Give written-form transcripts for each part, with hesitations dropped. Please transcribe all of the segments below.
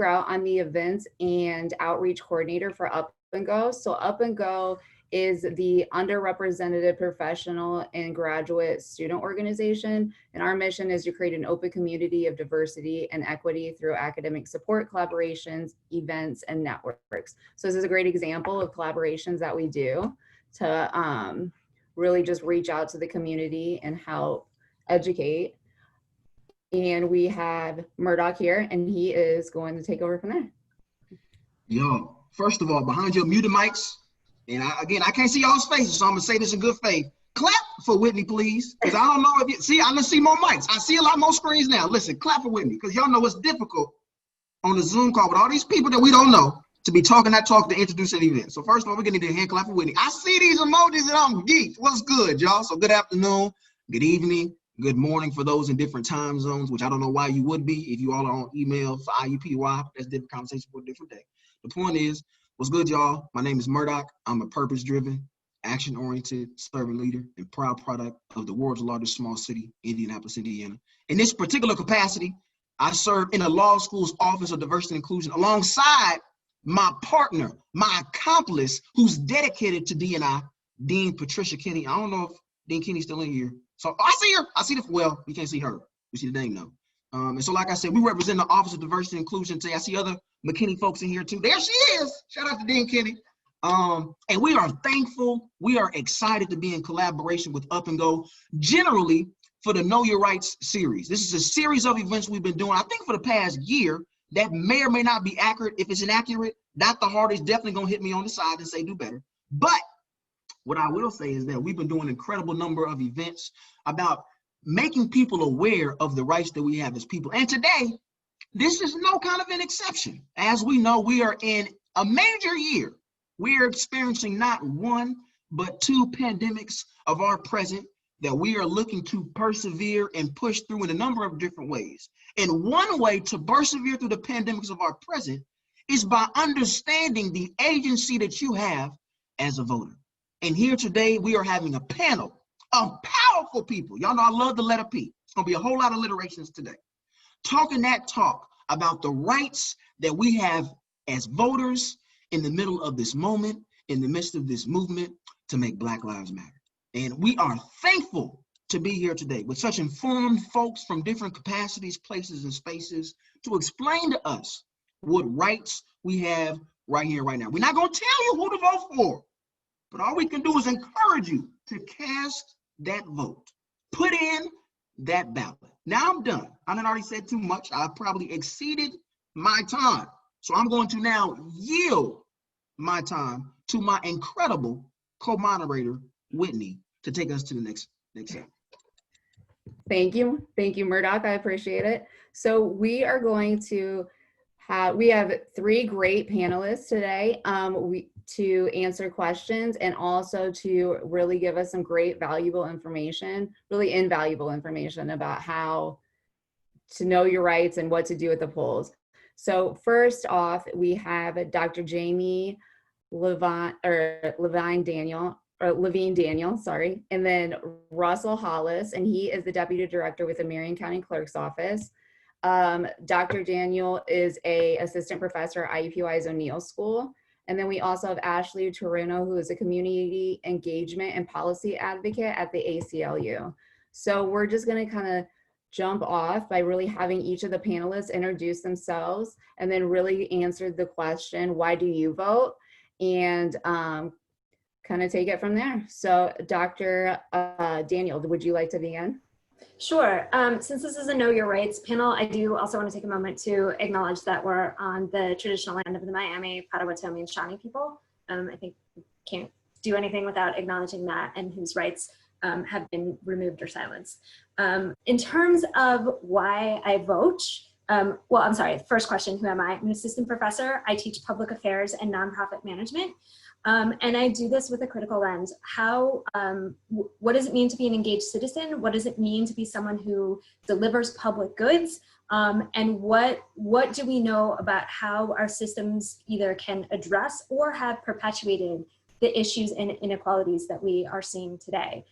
Grout. I'm the events and outreach coordinator for UPnGO. So UPnGO is the underrepresented professional and graduate student organization. And our mission is to create an open community of diversity and equity through academic support, collaborations, events, and networks. So this is a great example of collaborations that we do to really just reach out to the community and help educate. And we have Murdock here, and he is going to take over from there. Yo, first of all, behind your muted mics, and I can't see y'all's faces, so I'm gonna say this in good faith. Clap for Whitney, please, because I don't know if you see. I don't see more mics. I see a lot more screens now. Listen, clap for Whitney, because y'all know it's difficult on the Zoom call with all these people that we don't know to be talking that talk to introduce an event. So first of all, we're gonna need a hand clap for Whitney. I see these emojis and I'm geeked. What's good, y'all? So good afternoon, good evening, good morning for those in different time zones, which I don't know why you would be if you all are on email for IUPY. That's a different conversation for a different day. The point is, what's good, y'all? My name is Murdock. I'm a purpose-driven, action-oriented servant leader and proud product of the world's largest small city, Indianapolis, Indiana. In this particular capacity, I serve in a law school's Office of Diversity and Inclusion alongside my partner, my accomplice, who's dedicated to D&I, Dean Patricia Kinney. I don't know if Dean Kinney's still in here. So I see her. I see the, well, we can't see her. We see the name though. And so like I said, we represent the Office of Diversity and Inclusion today. I see other McKinney folks in here too. There she is. Shout out to Dean Kinney. And we are thankful. We are excited to be in collaboration with UPnGO generally for the Know Your Rights series. This is a series of events we've been doing, I think, for the past year that may or may not be accurate. If it's inaccurate, Dr. Hardy's definitely gonna hit me on the side and say do better. But what I will say is that we've been doing an incredible number of events about making people aware of the rights that we have as people. And today, this is no kind of an exception. As we know, we are in a major year. We are experiencing not one, but two pandemics of our present that we are looking to persevere and push through in a number of different ways. And one way to persevere through the pandemics of our present is by understanding the agency that you have as a voter. And here today, we are having a panel of powerful people. Y'all know I love the letter P. It's gonna be a whole lot of alliterations today. Talking that talk about the rights that we have as voters in the middle of this moment, in the midst of this movement to make Black Lives Matter. And we are thankful to be here today with such informed folks from different capacities, places, and spaces to explain to us what rights we have right here, right now. We're not gonna tell you who to vote for, but all we can do is encourage you to cast that vote, put in that ballot. Now I'm done. I done already said too much. I probably exceeded my time. So I'm going to now yield my time to my incredible co-moderator, Whitney, to take us to the next step. Thank you, Murdock. I appreciate it. So we are going to we have three great panelists today to answer questions and also to really give us some great valuable information, really invaluable information about how to know your rights and what to do at the polls. So first off, we have Dr. Jamie Levine Daniel, sorry, and then Russell Hollis, and he is the Deputy Director with the Marion County Clerk's Office. Dr. Daniel is an assistant professor at IUPUI's O'Neill School. And then we also have Ashley Toruno, who is a community engagement and policy advocate at the ACLU. So we're just gonna kind of jump off by really having each of the panelists introduce themselves and then really answer the question, why do you vote? And kind of take it from there. So Dr. Daniel, would you like to begin? Sure. Since this is a Know Your Rights panel, I do also want to take a moment to acknowledge that we're on the traditional land of the Miami, Potawatomi, and Shawnee people. I think we can't do anything without acknowledging that and whose rights have been removed or silenced. In terms of why I vote, well, I'm sorry, first question, who am I? I'm an assistant professor. I teach public affairs and nonprofit management. And I do this with a critical lens. What does it mean to be an engaged citizen? What does it mean to be someone who delivers public goods? And what do we know about how our systems either can address or have perpetuated the issues and inequalities that we are seeing today?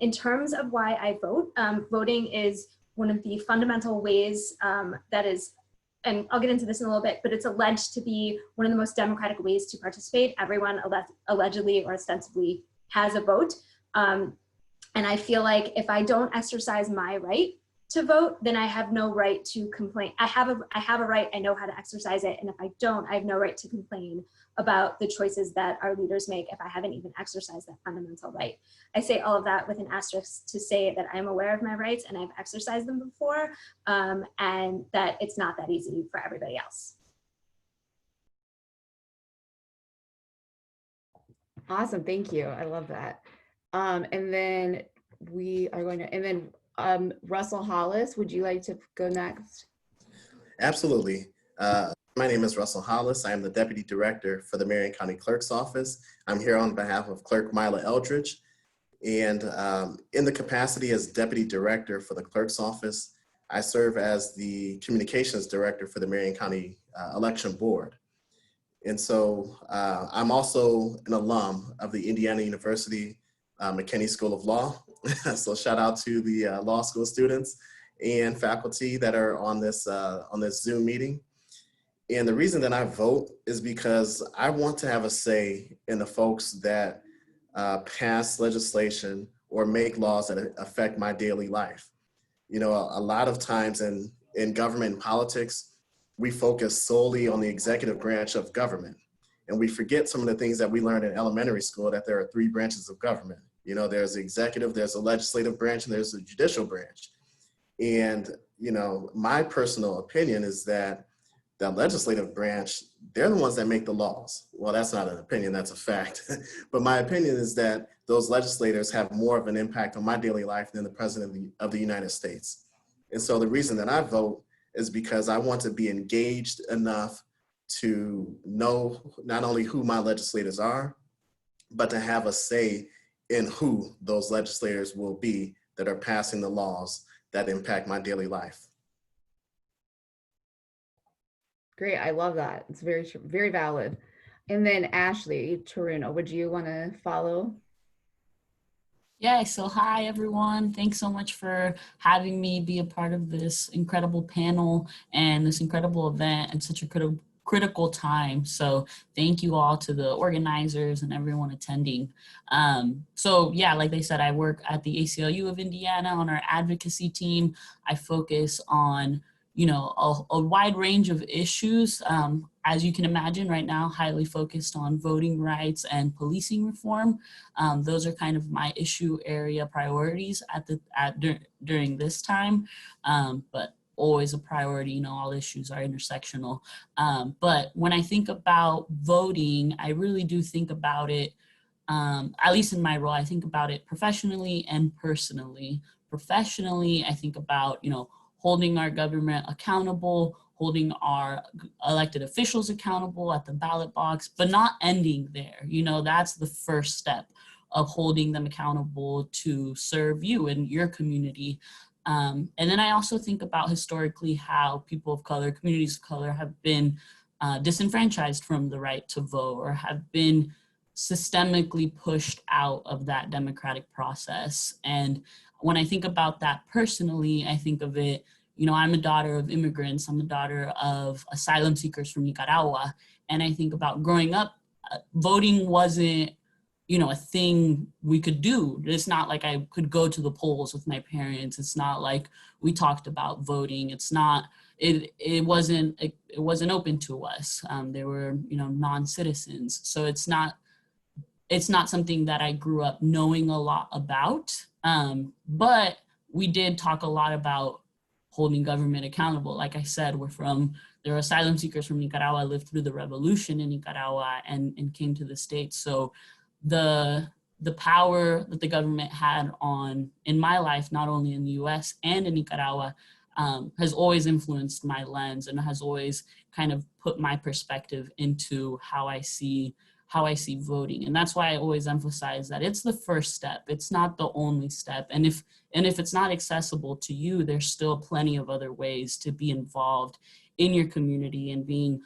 In terms of why I vote, voting is one of the fundamental ways that is and I'll get into this in a little bit, but it's alleged to be one of the most democratic ways to participate. Everyone allegedly or ostensibly has a vote. And I feel like if I don't exercise my right to vote, then I have no right to complain. I have a right, I know how to exercise it. And if I don't, I have no right to complain about the choices that our leaders make if I haven't even exercised that fundamental right. I say all of that with an asterisk to say that I'm aware of my rights and I've exercised them before, and that it's not that easy for everybody else. Awesome, thank you. I love that. And then we are going to, and then Russell Hollis, would you like to go next? Absolutely. My name is Russell Hollis. I am the Deputy Director for the Marion County Clerk's Office. I'm here on behalf of Clerk Mila Eldridge. And in the capacity as Deputy Director for the Clerk's Office, I serve as the Communications Director for the Marion County Election Board. And so I'm also an alum of the Indiana University McKinney School of Law. So shout out to the law school students and faculty that are on this Zoom meeting. And the reason that I vote is because I want to have a say in the folks that pass legislation or make laws that affect my daily life. You know, a lot of times in government and politics, we focus solely on the executive branch of government. And we forget some of the things that we learned in elementary school, that there are 3 branches of government. You know, there's the executive, there's the legislative branch, and there's the judicial branch. And, you know, my personal opinion is that the legislative branch, they're the ones that make the laws. Well, that's not an opinion, that's a fact. But my opinion is that those legislators have more of an impact on my daily life than the President of the United States. And so the reason that I vote is because I want to be engaged enough to know not only who my legislators are, but to have a say in who those legislators will be that are passing the laws that impact my daily life. Great, I love that. It's very, very valid. And then Ashley Toruno, would you want to follow? Yeah, so hi everyone. Thanks so much for having me be a part of this incredible panel and this incredible event at such a critical time. So thank you all to the organizers and everyone attending. So yeah, like they said, I work at the ACLU of Indiana on our advocacy team. I focus on, you know, a wide range of issues. As you can imagine right now, highly focused on voting rights and policing reform. Those are kind of my issue area priorities during this time, but always a priority. You know, all issues are intersectional. But when I think about voting, I really do think about it, at least in my role, I think about it professionally and personally. Professionally, I think about, you know, holding our government accountable, holding our elected officials accountable at the ballot box, but not ending there. You know, that's the first step of holding them accountable to serve you and your community. And then I also think about historically how people of color, communities of color have been disenfranchised from the right to vote or have been systemically pushed out of that democratic process. And when I think about that personally, I think of it, you know, I'm a daughter of immigrants. I'm a daughter of asylum seekers from Nicaragua. And I think about growing up, voting wasn't, you know, a thing we could do. It's not like I could go to the polls with my parents. It's not like we talked about voting. It's not, it wasn't open to us. They were, you know, non-citizens. So it's not something that I grew up knowing a lot about. But we did talk a lot about holding government accountable. Like I said, there are asylum seekers from Nicaragua, lived through the revolution in Nicaragua and came to the States. So the power that the government had in my life, not only in the US and in Nicaragua, has always influenced my lens and has always kind of put my perspective into how I see voting. And that's why I always emphasize that it's the first step. It's not the only step. And if it's not accessible to you, there's still plenty of other ways to be involved in your community and being,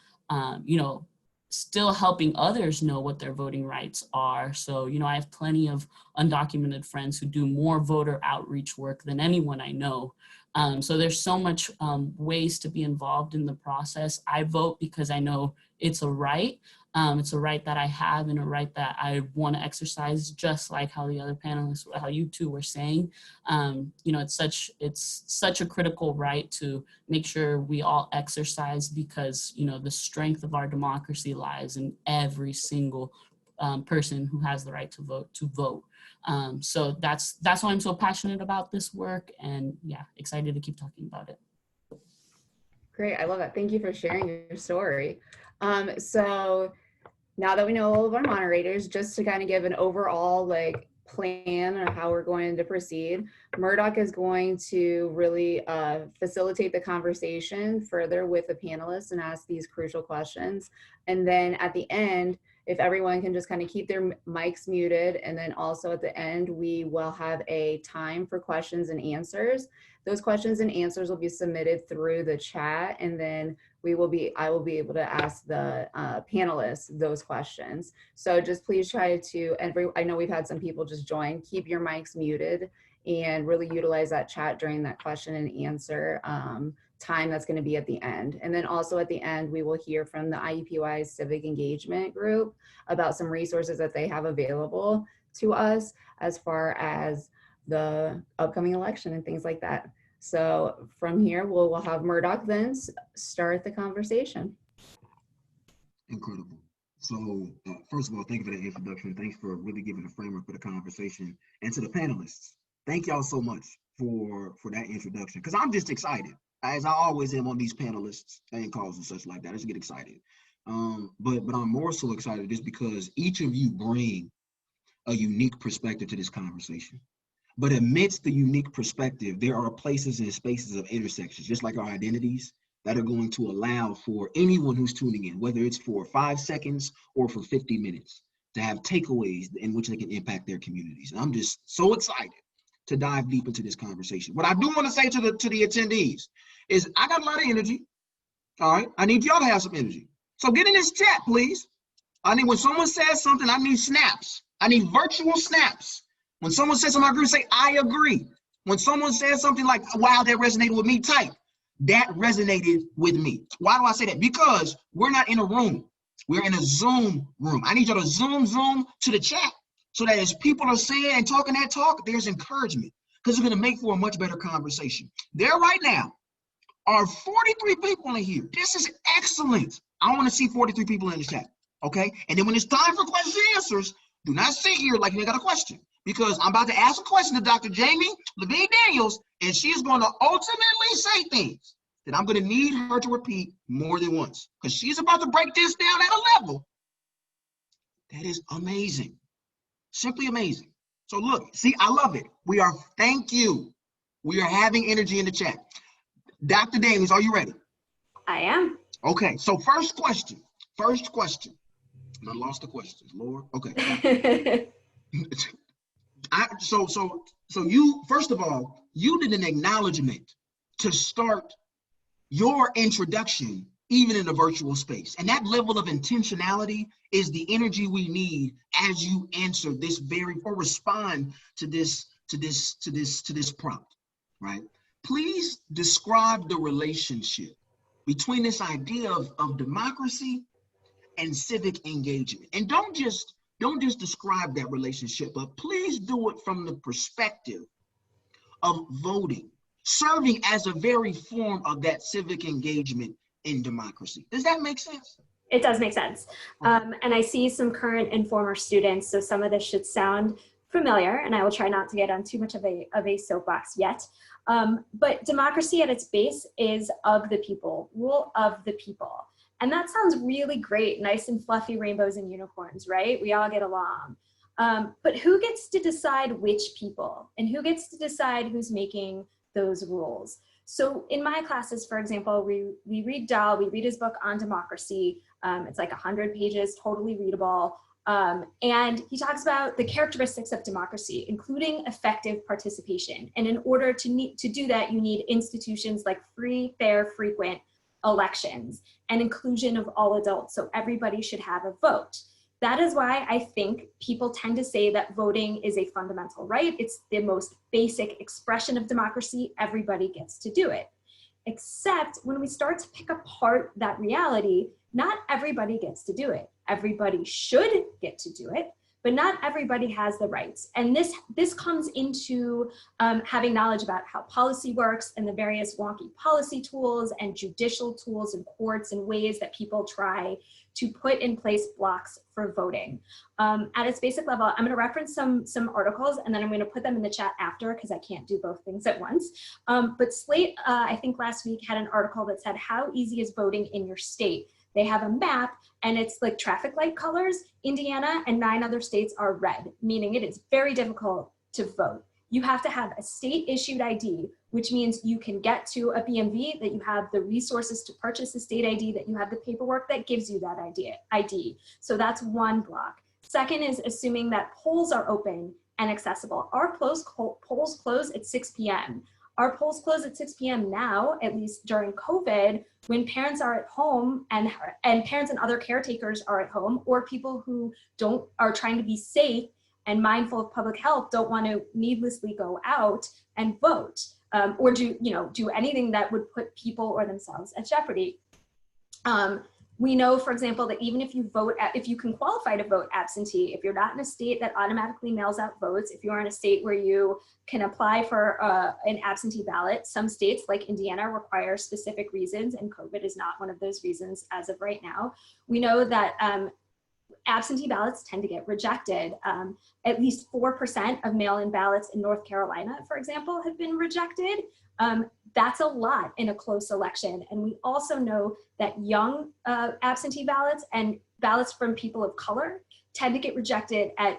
you know, still helping others know what their voting rights are. So, you know, I have plenty of undocumented friends who do more voter outreach work than anyone I know. So there's so much ways to be involved in the process. I vote because I know it's a right. It's a right that I have and a right that I want to exercise, just like how the other panelists, how you two were saying. You know, it's such a critical right to make sure we all exercise, because, you know, the strength of our democracy lies in every single person who has the right to vote. So that's why I'm so passionate about this work, and yeah, excited to keep talking about it. Great, I love that. Thank you for sharing your story. So now that we know all of our moderators, just to kind of give an overall like plan of how we're going to proceed, Murdock is going to really facilitate the conversation further with the panelists and ask these crucial questions. And then at the end, if everyone can just kind of keep their mics muted, and then also at the end, we will have a time for questions and answers. Those questions and answers will be submitted through the chat, and then I will be able to ask the panelists those questions. So just please try to, I know we've had some people just join, keep your mics muted and really utilize that chat during that question and answer time that's going to be at the end. And then also at the end, we will hear from the IUPUI Civic Engagement Group about some resources that they have available to us as far as the upcoming election and things like that. So from here, we'll have Murdock then start the conversation. Incredible. So first of all, thank you for that introduction. Thanks for really giving the framework for the conversation. And to the panelists, thank y'all so much for that introduction, because I'm just excited, as I always am on these panelists and calls and such like that. I just get excited. But I'm more so excited just because each of you bring a unique perspective to this conversation. But amidst the unique perspective, there are places and spaces of intersections, just like our identities, that are going to allow for anyone who's tuning in, whether it's for 5 seconds or for 50 minutes, to have takeaways in which they can impact their communities. And I'm just so excited to dive deep into this conversation. What I do want to say to the attendees is I got a lot of energy. All right, I need y'all to have some energy. So get in this chat, please. I need, when someone says something, I need snaps. I need virtual snaps. When someone says something I agree, say, I agree. When someone says something like, wow, that resonated with me, type, that resonated with me. Why do I say that? Because we're not in a room. We're in a Zoom room. I need y'all to zoom to the chat so that as people are saying and talking that talk, there's encouragement, because it's going to make for a much better conversation. There right now are 43 people in here. This is excellent. I want to see 43 people in the chat, okay? And then when it's time for questions and answers, do not sit here like you got a question, because I'm about to ask a question to Dr. Jamie Levine Daniels, and she's going to ultimately say things that I'm going to need her to repeat more than once, because she's about to break this down at a level that is amazing, simply amazing. So look, see, I love it. Thank you. We are having energy in the chat. Dr. Daniels, are you ready? I am. Okay, so first question. I lost the questions, Lord. Okay. So you, first of all, you did an acknowledgement to start your introduction even in a virtual space. And that level of intentionality is the energy we need as you answer this or respond to this prompt, right? Please describe the relationship between this idea of democracy and civic engagement. And don't just describe that relationship, but please do it from the perspective of voting, serving as a very form of that civic engagement in democracy. Does that make sense? It does make sense. And I see some current and former students, so some of this should sound familiar, and I will try not to get on too much of a soapbox yet. But democracy at its base is of the people, rule of the people. And that sounds really great, nice and fluffy rainbows and unicorns, right? We all get along. But who gets to decide which people, and who gets to decide who's making those rules? So in my classes, for example, we read Dahl, we read his book on democracy. It's like 100 pages, totally readable. And he talks about the characteristics of democracy, including effective participation. And in order to do that, you need institutions like free, fair, frequent, elections and inclusion of all adults. So everybody should have a vote. That is why I think people tend to say that voting is a fundamental right. It's the most basic expression of democracy. Everybody gets to do it. Except when we start to pick apart that reality, not everybody gets to do it. Everybody should get to do it, but not everybody has the rights. And this comes into having knowledge about how policy works and the various wonky policy tools and judicial tools and courts and ways that people try to put in place blocks for voting. At its basic level, I'm going to reference some articles and then I'm going to put them in the chat after because I can't do both things at once. But Slate, I think last week had an article that said, how easy is voting in your state? They have a map and it's like traffic light colors. Indiana and 9 other states are red, meaning it is very difficult to vote. You have to have a state issued ID, which means you can get to a BMV, that you have the resources to purchase a state ID, that you have the paperwork that gives you that ID. So that's one block. Second is assuming that polls are open and accessible. Our polls close at 6 p.m. Our polls close at 6 p.m. now, at least during COVID, when parents are at home and parents and other caretakers are at home, or people who are trying to be safe and mindful of public health don't want to needlessly go out and vote or do anything that would put people or themselves at jeopardy. We know, for example, that even if you vote, if you can qualify to vote absentee, if you're not in a state that automatically mails out votes, if you're in a state where you can apply for an absentee ballot, some states like Indiana require specific reasons, and COVID is not one of those reasons as of right now. We know that absentee ballots tend to get rejected. At least 4% of mail-in ballots in North Carolina, for example, have been rejected. That's a lot in a close election. And we also know that young absentee ballots and ballots from people of color tend to get rejected at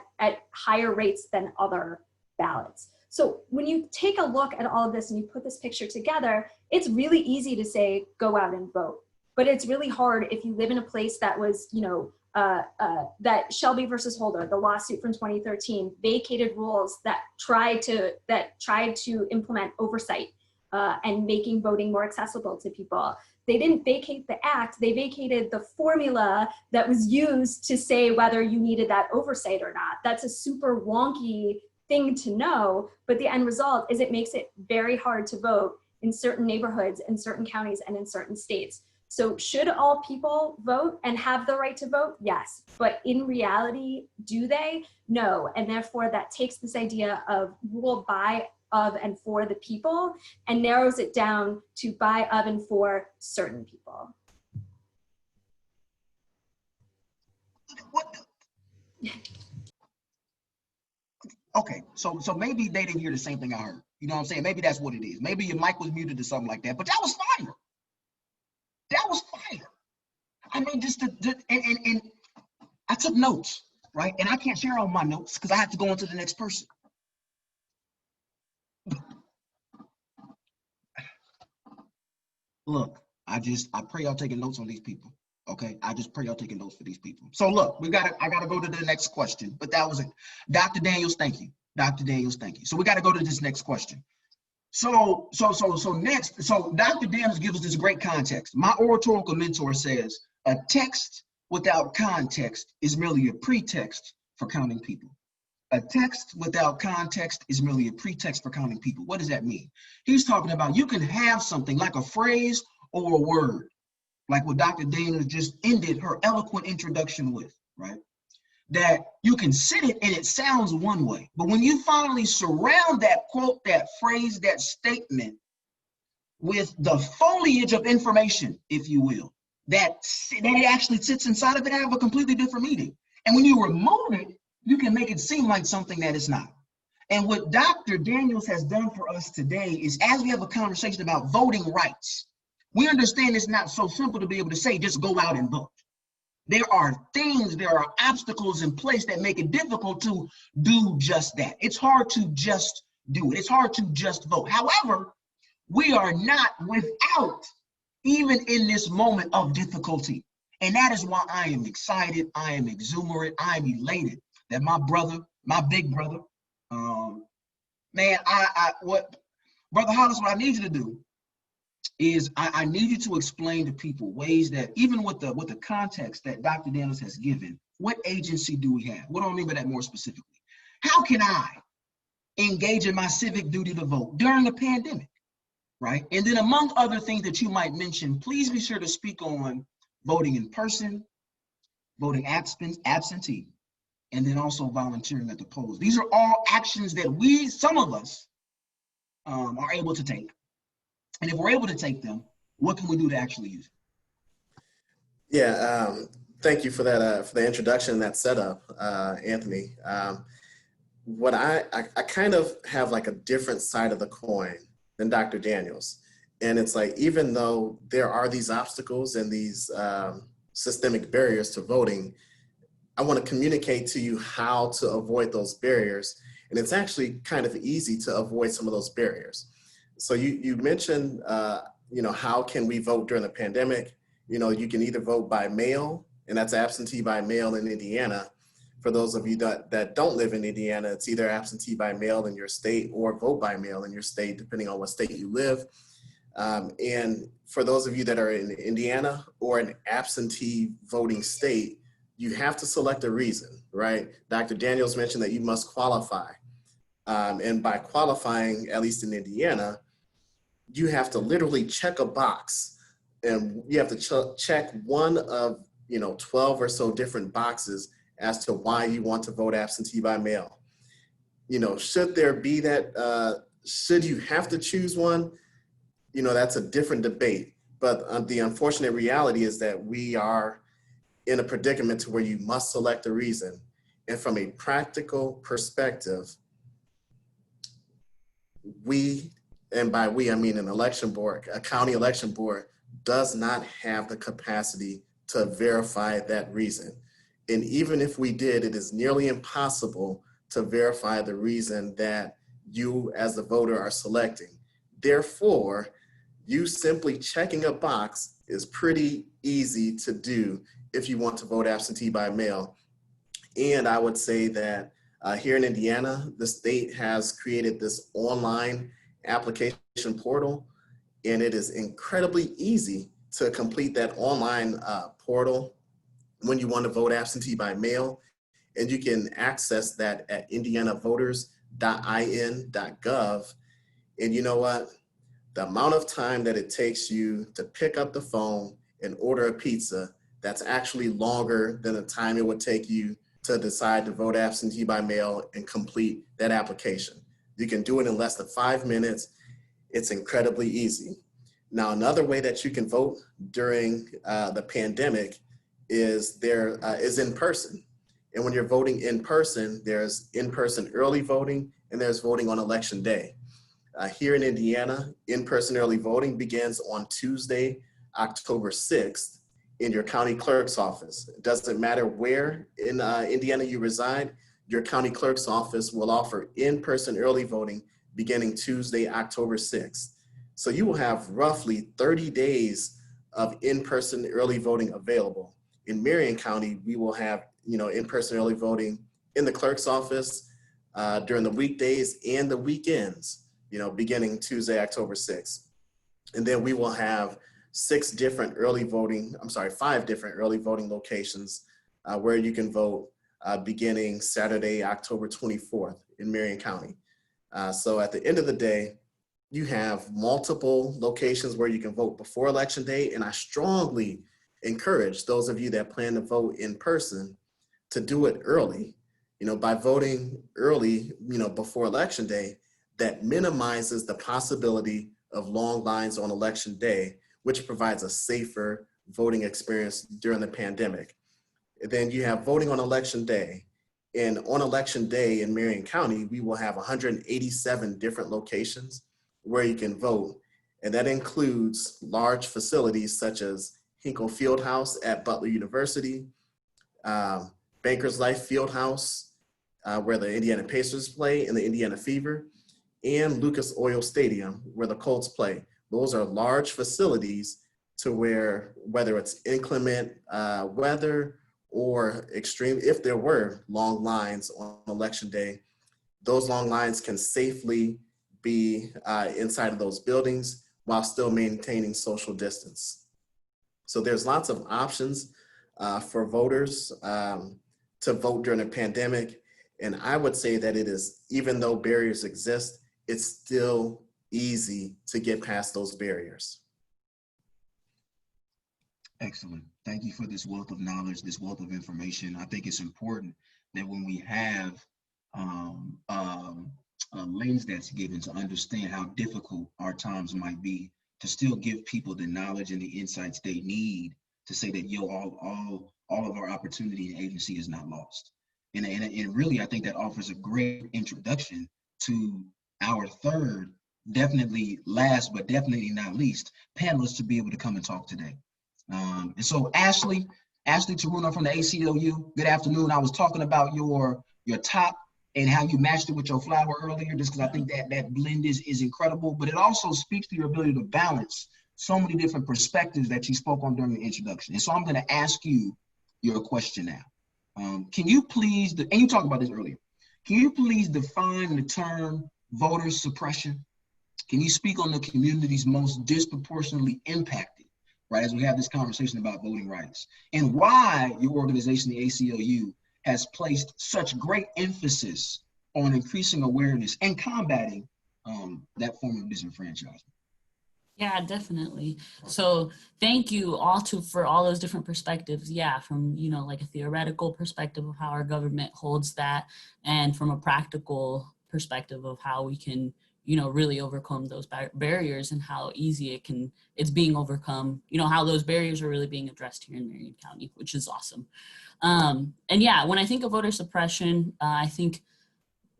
higher rates than other ballots. So when you take a look at all of this and you put this picture together, it's really easy to say, go out and vote. But it's really hard if you live in a place that was, that Shelby versus Holder, the lawsuit from 2013, vacated rules that tried to implement oversight and making voting more accessible to people. They didn't vacate the act, they vacated the formula that was used to say whether you needed that oversight or not. That's a super wonky thing to know, but the end result is it makes it very hard to vote in certain neighborhoods, in certain counties, and in certain states. So should all people vote and have the right to vote? Yes, but in reality, do they? No, and therefore that takes this idea of rule by, of, and for the people and narrows it down to by, of, and for certain people. What? Okay, so maybe they didn't hear the same thing I heard. You know what I'm saying? Maybe that's what it is. Maybe your mic was muted or something like that, but that was fire. That was fire. I mean, and I took notes, right? And I can't share all my notes because I have to go on to the next person. Look, I pray y'all taking notes on these people. Okay, I just pray y'all taking notes for these people. So look, I gotta go to the next question, but that was it. Dr. Daniels, thank you. Dr. Daniels, thank you. So we gotta go to this next question. So next, Dr. Daniels gives us this great context. My oratorical mentor says, a text without context is merely a pretext for counting people. A text without context is merely a pretext for counting people. What does that mean? He's talking about you can have something like a phrase or a word, like what Dr. Daniels just ended her eloquent introduction with, right? That you can sit it and it sounds one way, but when you finally surround that quote, that phrase, that statement with the foliage of information, if you will, that it actually sits inside of it, have a completely different meaning. And when you remove it, you can make it seem like something that it's not. And what Dr. Daniels has done for us today is, as we have a conversation about voting rights, we understand it's not so simple to be able to say, just go out and vote. There are obstacles in place that make it difficult to do just that. It's hard to just do it. It's hard to just vote. However, we are not without, even in this moment of difficulty. And that is why I am excited, I am exuberant, I am elated that my brother, my big brother, man, Brother Hollis, what I need you to do is I need you to explain to people ways that, even with the context that Dr. Daniels has given, what agency do we have? What do I mean by that more specifically? How can I engage in my civic duty to vote during a pandemic, right? And then among other things that you might mention, please be sure to speak on voting in person, voting absentee, and then also volunteering at the polls. These are all actions that some of us, are able to take. And if we're able to take them, what can we do to actually use it? Yeah, thank you for that, for the introduction and that setup, Anthony. What I kind of have like a different side of the coin than Dr. Daniels. And it's like, even though there are these obstacles and these systemic barriers to voting, I want to communicate to you how to avoid those barriers. And it's actually kind of easy to avoid some of those barriers. So you mentioned, how can we vote during the pandemic? You can either vote by mail, and that's absentee by mail in Indiana. For those of you that don't live in Indiana, it's either absentee by mail in your state or vote by mail in your state, depending on what state you live. And for those of you that are in Indiana or an absentee voting state, you have to select a reason, right? Dr. Daniels mentioned that you must qualify. And by qualifying, at least in Indiana, you have to literally check a box, and you have to check one of 12 or so different boxes as to why you want to vote absentee by mail. Should there be that, should you have to choose one? That's a different debate. But the unfortunate reality is that we are in a predicament to where you must select a reason. And from a practical perspective, we, and by we, I mean an election board, a county election board, does not have the capacity to verify that reason. And even if we did, it is nearly impossible to verify the reason that you as the voter are selecting. Therefore, you simply checking a box is pretty easy to do if you want to vote absentee by mail. And I would say that here in Indiana, the state has created this online application portal, and it is incredibly easy to complete that online portal when you want to vote absentee by mail. And you can access that at indianavoters.in.gov. And you know what? The amount of time that it takes you to pick up the phone and order a pizza, that's actually longer than the time it would take you to decide to vote absentee by mail and complete that application. You can do it in less than 5 minutes. It's incredibly easy. Now, another way that you can vote during the pandemic is in person. And when you're voting in person, there's in-person early voting and there's voting on election day. Here in Indiana, in-person early voting begins on Tuesday, October 6th in your county clerk's office. It doesn't matter where in Indiana you reside, your county clerk's office will offer in-person early voting beginning Tuesday, October 6th. So you will have roughly 30 days of in-person early voting available. In Marion County, we will have in-person early voting in the clerk's office during the weekdays and the weekends, beginning Tuesday, October 6th. And then we will have 5 different early voting locations where you can vote beginning Saturday, October 24th in Marion County. So at the end of the day, you have multiple locations where you can vote before Election Day. And I strongly encourage those of you that plan to vote in person to do it early. By voting early, before Election Day, that minimizes the possibility of long lines on Election Day, which provides a safer voting experience during the pandemic. And then you have voting on Election Day. And on Election Day in Marion County, we will have 187 different locations where you can vote. And that includes large facilities such as Hinkle Fieldhouse at Butler University, Bankers Life Fieldhouse, where the Indiana Pacers play and the Indiana Fever, and Lucas Oil Stadium, where the Colts play. Those are large facilities to where, whether it's inclement weather or extreme, if there were long lines on Election Day, those long lines can safely be inside of those buildings while still maintaining social distance. So there's lots of options for voters to vote during a pandemic. And I would say that it is, even though barriers exist, it's still easy to get past those barriers. Excellent. Thank you for this wealth of knowledge, this wealth of information. I think it's important that when we have a lens that's given to understand how difficult our times might be, to still give people the knowledge and the insights they need to say that, yo, all of our opportunity and agency is not lost. And really, I think that offers a great introduction to our third, definitely last, but definitely not least, panelists to be able to come and talk today. And so Ashley Toruno from the ACLU, good afternoon. I was talking about your top and how you matched it with your flower earlier, just because I think that blend is incredible, but it also speaks to your ability to balance so many different perspectives that you spoke on during the introduction. And so I'm gonna ask you your question now. Can you please, and you talked about this earlier, can you please define the term voter suppression? Can you speak on the communities most disproportionately impacted, right, as we have this conversation about voting rights, and why your organization, the ACLU, has placed such great emphasis on increasing awareness and combating that form of disenfranchisement? Yeah, definitely. So thank you all for all those different perspectives. Yeah, from, like a theoretical perspective of how our government holds that, and from a practical perspective of how we can, really overcome those barriers and how easy it's being overcome, how those barriers are really being addressed here in Marion County, which is awesome. And yeah, when I think of voter suppression, I think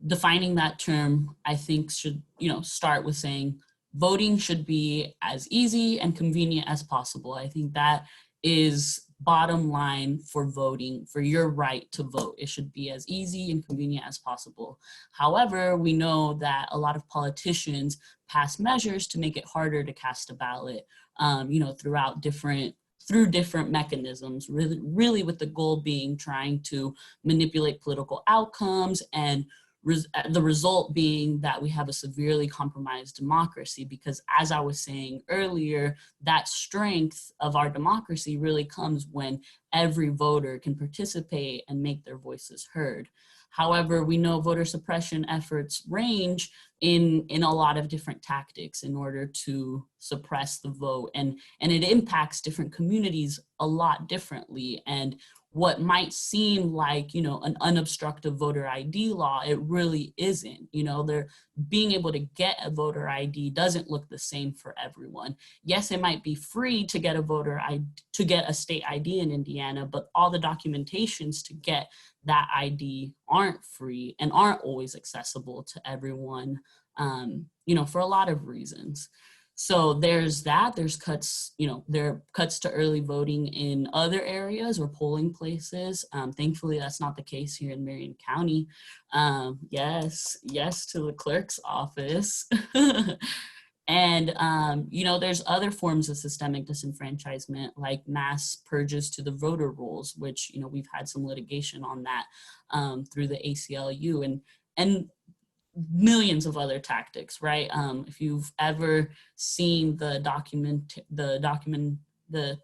defining that term, I think should, start with saying voting should be as easy and convenient as possible. I think that is bottom line for voting, for your right to vote. It should be as easy and convenient as possible. However, we know that a lot of politicians pass measures to make it harder to cast a ballot, through different mechanisms, really with the goal being trying to manipulate political outcomes, and the result being that we have a severely compromised democracy, because as I was saying earlier, that strength of our democracy really comes when every voter can participate and make their voices heard. However, we know voter suppression efforts range in a lot of different tactics in order to suppress the vote, and it impacts different communities a lot differently. And what might seem like, an unobstructive voter ID law, it really isn't. They're being able to get a voter ID doesn't look the same for everyone. Yes, it might be free to get a state ID in Indiana, but all the documentations to get that ID aren't free and aren't always accessible to everyone, for a lot of reasons. So there's that. There's cuts, there are cuts to early voting in other areas or polling places. Thankfully, that's not the case here in Marion County. Yes to the clerk's office. And, there's other forms of systemic disenfranchisement, like mass purges to the voter rolls, which, we've had some litigation on that through the ACLU, and millions of other tactics, right? If you've ever seen the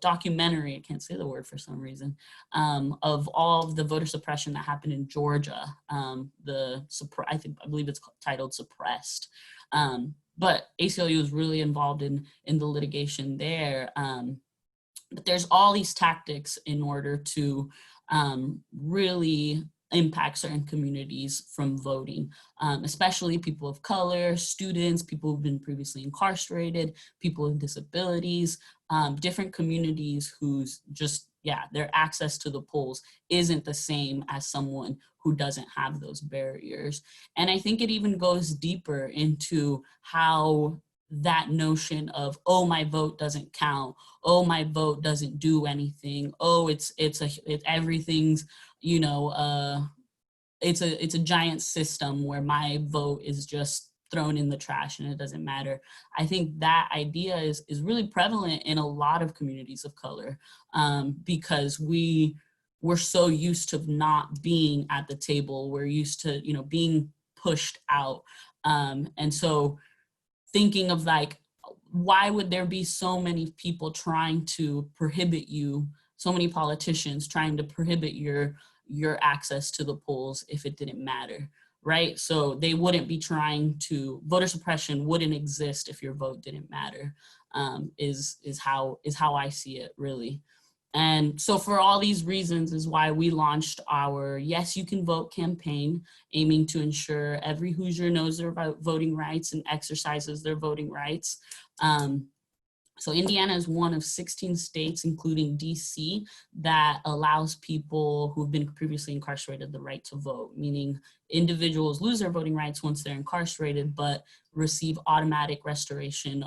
documentary, I can't say the word for some reason, of all of the voter suppression that happened in Georgia, I believe it's titled Suppressed. But ACLU was really involved in the litigation there. But there's all these tactics in order to really impact certain communities from voting, especially people of color, students, people who've been previously incarcerated, people with disabilities, different communities whose their access to the polls isn't the same as someone who doesn't have those barriers. And I think it even goes deeper into how that notion of, oh, my vote doesn't count, oh, my vote doesn't do anything, oh, it's everything's, it's a giant system where my vote is just thrown in the trash and it doesn't matter. I think that idea is really prevalent in a lot of communities of color, because we're so used to not being at the table. We're used to, being pushed out. And so thinking of like why would there be so many people trying to prohibit you, so many politicians trying to prohibit your access to the polls if it didn't matter, right? So they wouldn't be trying to, voter suppression wouldn't exist if your vote didn't matter, is how I see it, really. And so for all these reasons is why we launched our Yes, You Can Vote campaign, aiming to ensure every Hoosier knows their voting rights and exercises their voting rights. So Indiana is one of 16 states, including DC, that allows people who've been previously incarcerated the right to vote, meaning individuals lose their voting rights once they're incarcerated, but receive automatic restoration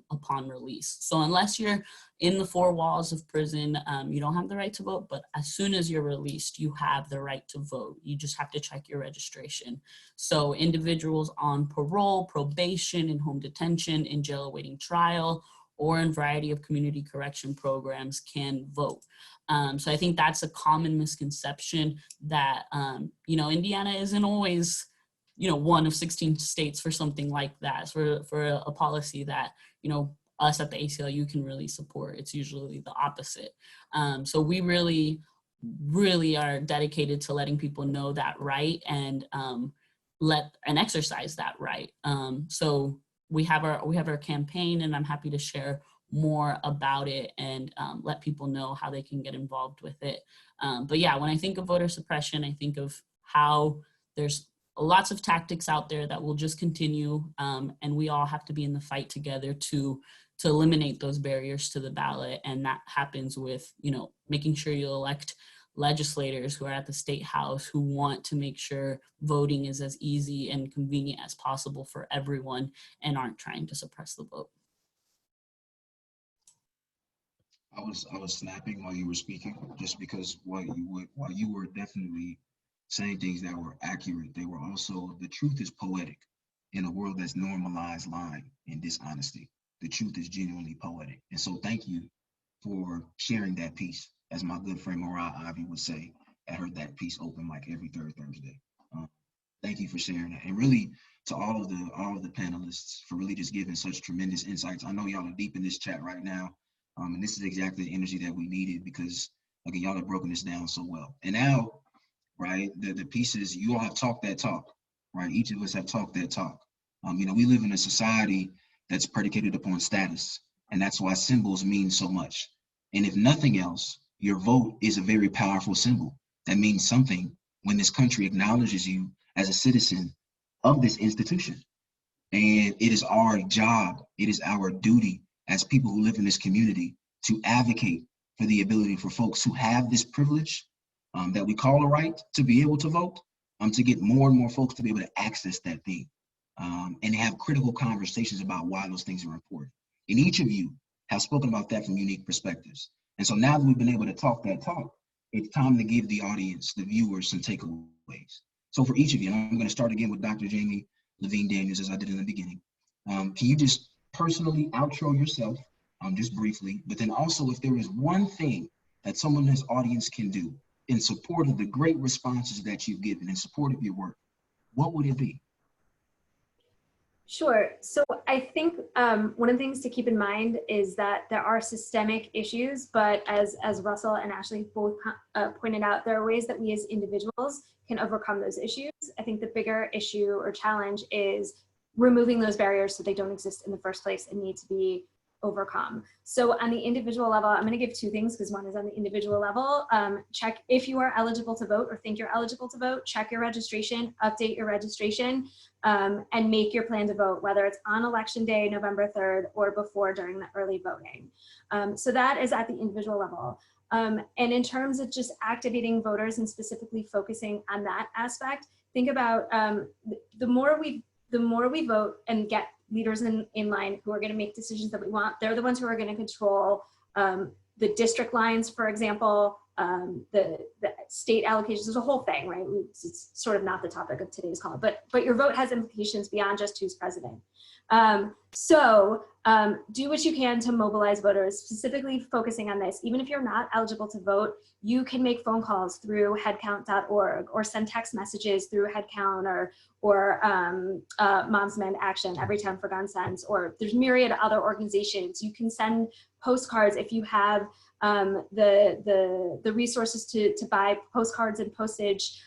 upon release. So unless you're in the four walls of prison, you don't have the right to vote, but as soon as you're released, you have the right to vote. You just have to check your registration. So individuals on parole, probation, in home detention, in jail awaiting trial, or in a variety of community correction programs can vote. So I think that's a common misconception that, Indiana isn't always, one of 16 states for something like that, for a policy that, us at the ACLU can really support. It's usually the opposite. So we really, really are dedicated to letting people know that right and exercise that right. So we have our campaign, and I'm happy to share more about it and let people know how they can get involved with it. But yeah, when I think of voter suppression, I think of how there's lots of tactics out there that will just continue, and we all have to be in the fight together to eliminate those barriers to the ballot. And that happens with, making sure you elect legislators who are at the state house who want to make sure voting is as easy and convenient as possible for everyone and aren't trying to suppress the vote. I was snapping while you were speaking, just because while you were definitely saying things that were accurate, they were also, the truth is poetic in a world that's normalized lying and dishonesty. The truth is genuinely poetic. And so thank you for sharing that piece. As my good friend Mariah Ivy would say, I heard that piece open mic every third Thursday. Thank you for sharing that. And really to all of the panelists for really just giving such tremendous insights. I know y'all are deep in this chat right now. And this is exactly the energy that we needed, because again, y'all have broken this down so well. And now, right, the pieces, you all have talked that talk, right? Each of us have talked that talk. We live in a society that's predicated upon status, and that's why symbols mean so much. And if nothing else, your vote is a very powerful symbol that means something when this country acknowledges you as a citizen of this institution. And it is our job, it is our duty as people who live in this community to advocate for the ability for folks who have this privilege that we call a right to be able to vote, to get more and more folks to be able to access that thing and have critical conversations about why those things are important. And each of you have spoken about that from unique perspectives. And so now that we've been able to talk that talk, it's time to give the audience, the viewers, some takeaways. So for each of you, and I'm going to start again with Dr. Jamie Levine Daniels, as I did in the beginning. Can you just personally outro yourself, just briefly, but then also if there is one thing that someone in this audience can do in support of the great responses that you've given, in support of your work, what would it be? Sure. So I think one of the things to keep in mind is that there are systemic issues, but as Russell and Ashley both pointed out, there are ways that we as individuals can overcome those issues. I think the bigger issue or challenge is removing those barriers so they don't exist in the first place and need to be overcome. So on the individual level, I'm going to give two things because one is on the individual level. Check if you are eligible to vote or think you're eligible to vote, check your registration, update your registration, and make your plan to vote, whether it's on election day, November 3rd, or before during the early voting. So that is at the individual level. And in terms of just activating voters and specifically focusing on that aspect, think about the more we vote and get leaders in line who are going to make decisions that we want, they're the ones who are going to control the district lines, for example, the state allocations. There's a whole thing, right? It's sort of not the topic of today's call, but your vote has implications beyond just who's president. Do what you can to mobilize voters, specifically focusing on this. Even if you're not eligible to vote, you can make phone calls through headcount.org or send text messages through Headcount or Moms Demand Action, Every Town for Gun Sense, or there's myriad other organizations. You can send postcards if you have the resources to buy postcards and postage.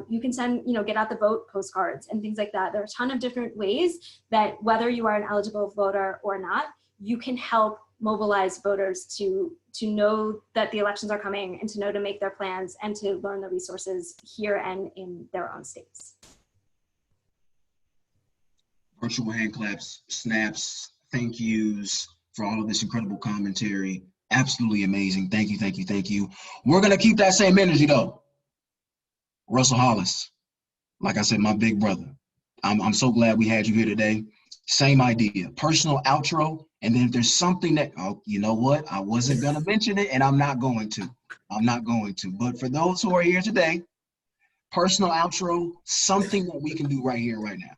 You can send, get out the vote postcards and things like that. There are a ton of different ways that whether you are an eligible voter or not, you can help mobilize voters to know that the elections are coming and to know to make their plans and to learn the resources here and in their own states. Virtual hand claps, snaps, thank yous for all of this incredible commentary. Absolutely amazing. Thank you, thank you, thank you. We're gonna keep that same energy though. Russell Hollis, like I said, my big brother. I'm so glad we had you here today. Same idea, personal outro, and then if there's something that, oh, you know what? I wasn't gonna mention it and I'm not going to. But for those who are here today, personal outro, something that we can do right here, right now.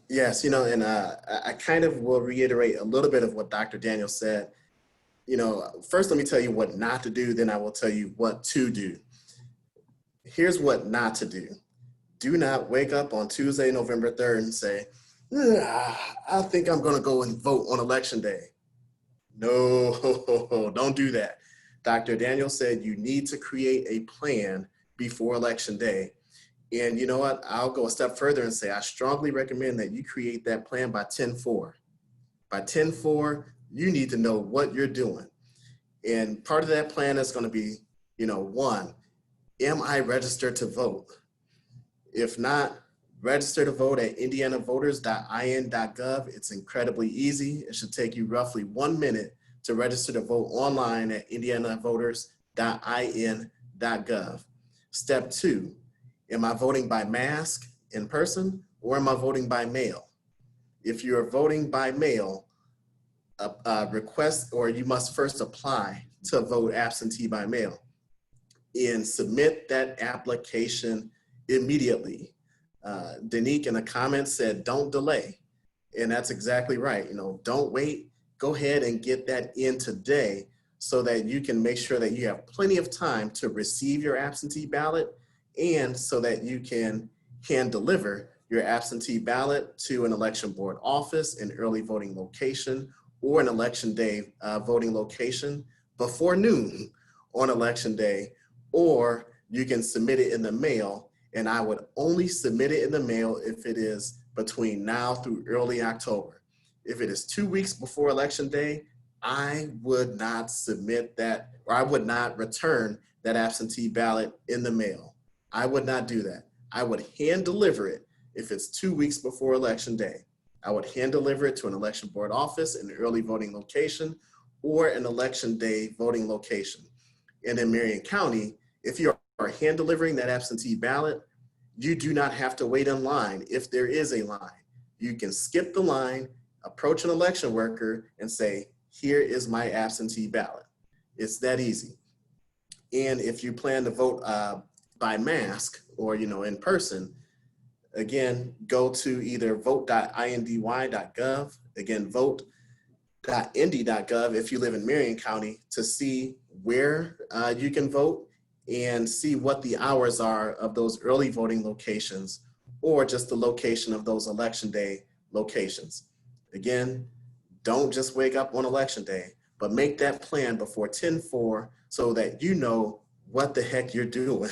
Yes, and I kind of will reiterate a little bit of what Dr. Daniel said. First let me tell you what not to do, then I will tell you what to do. Here's what not to do. Do not wake up on Tuesday, November 3rd and say, I think I'm gonna go and vote on election day. No, don't do that. Dr. Daniel said you need to create a plan before election day. And you know what? I'll go a step further and say I strongly recommend that you create that plan by 10/4. By 10/4, you need to know what you're doing. And part of that plan is going to be, one, am I registered to vote? If not, register to vote at indianavoters.in.gov. It's incredibly easy. It should take you roughly 1 minute to register to vote online at indianavoters.in.gov. Step 2, am I voting by mask in person or am I voting by mail? If you are voting by mail, request, or you must first apply to vote absentee by mail and submit that application immediately. Danique in the comments said, don't delay. And that's exactly right. Don't wait, go ahead and get that in today so that you can make sure that you have plenty of time to receive your absentee ballot and so that you can hand deliver your absentee ballot to an election board office, an early voting location, or an election day voting location before noon on election day, or you can submit it in the mail. And I would only submit it in the mail if it is between now through early October. If it is 2 weeks before election day, I would not submit that, or I would not return that absentee ballot in the mail. I would not do that. I would hand deliver it if it's 2 weeks before election day. I would hand deliver it to an election board office, an early voting location, or an election day voting location. And in Marion County, if you are hand delivering that absentee ballot, you do not have to wait in line if there is a line. You can skip the line, approach an election worker and say, here is my absentee ballot. It's that easy. And if you plan to vote by mask or in person, again, go to either vote.indy.gov, again, vote.indy.gov if you live in Marion County to see where you can vote and see what the hours are of those early voting locations or just the location of those election day locations. Again, don't just wake up on election day, but make that plan before 10/4 so that you know what the heck you're doing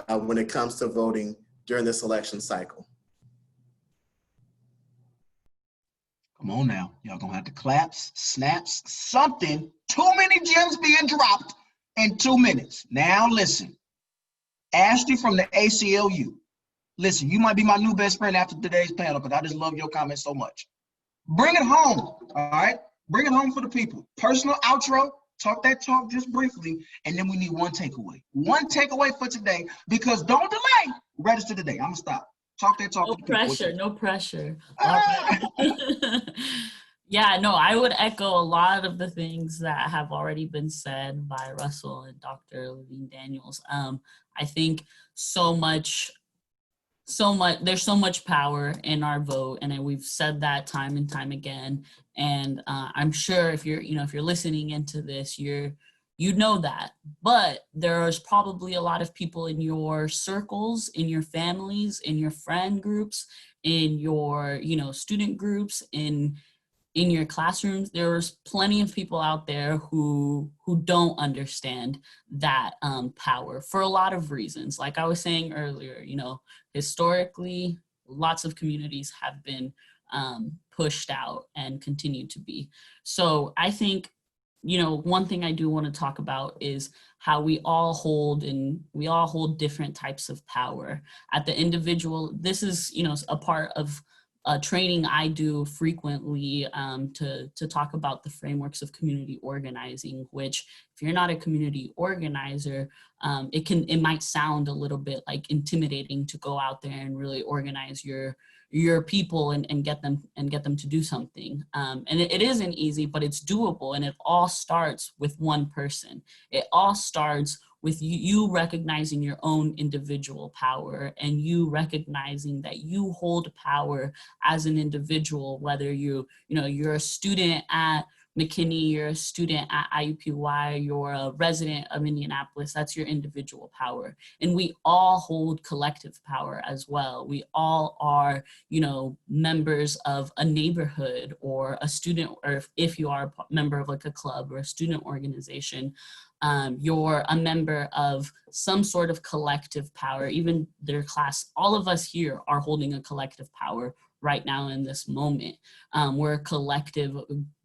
when it comes to voting during this election cycle. Come on now, y'all gonna have to claps, snaps, something. Too many gems being dropped in 2 minutes. Now listen, Ashley from the ACLU. Listen, you might be my new best friend after today's panel because I just love your comments so much. Bring it home, all right? Bring it home for the people. Personal outro, talk that talk just briefly, and then we need one takeaway. One takeaway for today, because don't delay, register today. I'm gonna stop. Talk that talk. No pressure, no pressure. All right. Yeah, no, I would echo a lot of the things that have already been said by Russell and Dr. Levine Daniels. I think there's so much power in our vote, and we've said that time and time again. And I'm sure if you're listening into this, you know that. But there's probably a lot of people in your circles, in your families, in your friend groups, in your student groups, in your classrooms. There's plenty of people out there who don't understand that power for a lot of reasons. Like I was saying earlier, historically, lots of communities have been pushed out and continue to be. So I think, one thing I do want to talk about is how we all hold different types of power at the individual. This is, a part of training I do frequently to talk about the frameworks of community organizing, which if you're not a community organizer, it might sound a little bit like intimidating to go out there and really organize your people and get them to do something. And it isn't easy, but it's doable. And it all starts with one person. It all starts with you recognizing your own individual power, and you recognizing that you hold power as an individual, whether you're a student at McKinney, you're a student at Iupui, you're a resident of Indianapolis. That's your individual power. And we all hold collective power as well. We all are, members of a neighborhood or a student, or if you are a member of like a club or a student organization, you're a member of some sort of collective power, even their class. All of us here are holding a collective power right now in this moment. We're a collective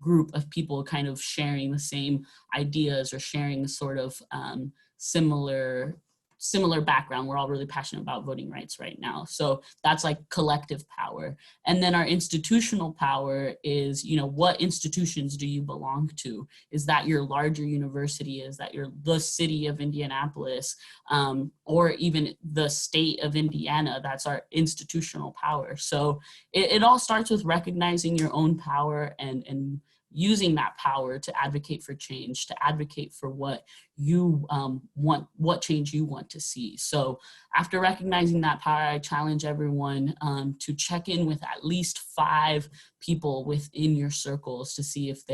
group of people kind of sharing the same ideas or sharing a sort of similar background. We're all really passionate about voting rights right now. So that's like collective power. And then our institutional power is, what institutions do you belong to? Is that your larger university? Is that the city of Indianapolis, or even the state of Indiana? That's our institutional power. So it all starts with recognizing your own power and using that power to advocate for change, to advocate for what you want, what change you want to see. So after recognizing that power, I challenge everyone to check in with at least 5 people within your circles to see if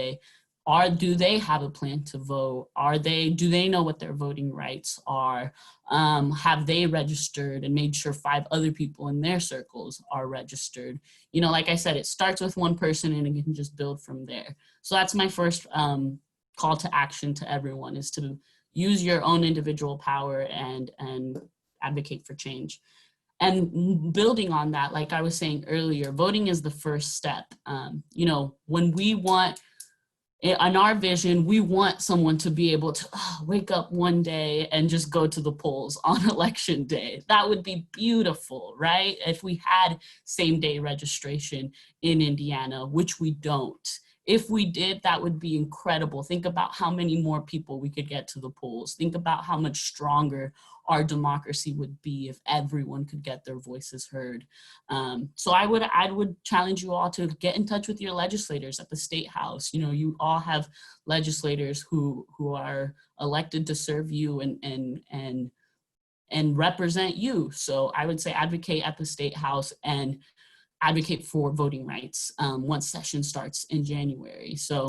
do they have a plan to vote? Do they know what their voting rights are? Have they registered and made sure 5 other people in their circles are registered? Like I said, it starts with one person and it can just build from there. So that's my first call to action to everyone, is to use your own individual power and advocate for change. And building on that, like I was saying earlier, voting is the first step. When we want, in our vision, we want someone to be able to wake up one day and just go to the polls on election day. That would be beautiful, right? If we had same-day registration in Indiana, which we don't. If we did, that would be incredible. Think about how many more people we could get to the polls. Think about how much stronger our democracy would be if everyone could get their voices heard. So I would challenge you all to get in touch with your legislators at the State House. You all have legislators who are elected to serve you and represent you. So I would say advocate at the State House and advocate for voting rights once session starts in January. So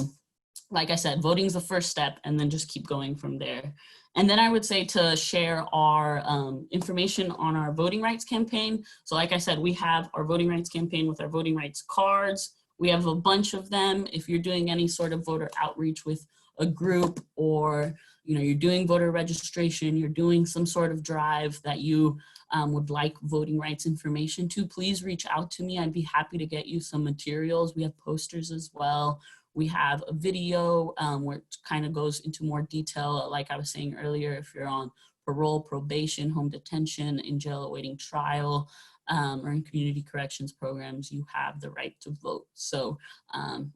like I said, voting is the first step, and then just keep going from there. And then I would say to share our information on our voting rights campaign. So like I said, we have our voting rights campaign with our voting rights cards. We have a bunch of them. If you're doing any sort of voter outreach with a group, or you're doing voter registration, you're doing some sort of drive that you would like voting rights information to, please reach out to me. I'd be happy to get you some materials. We have posters as well. We have a video where it kind of goes into more detail. Like I was saying earlier, if you're on parole, probation, home detention, in jail awaiting trial, or in community corrections programs, you have the right to vote. So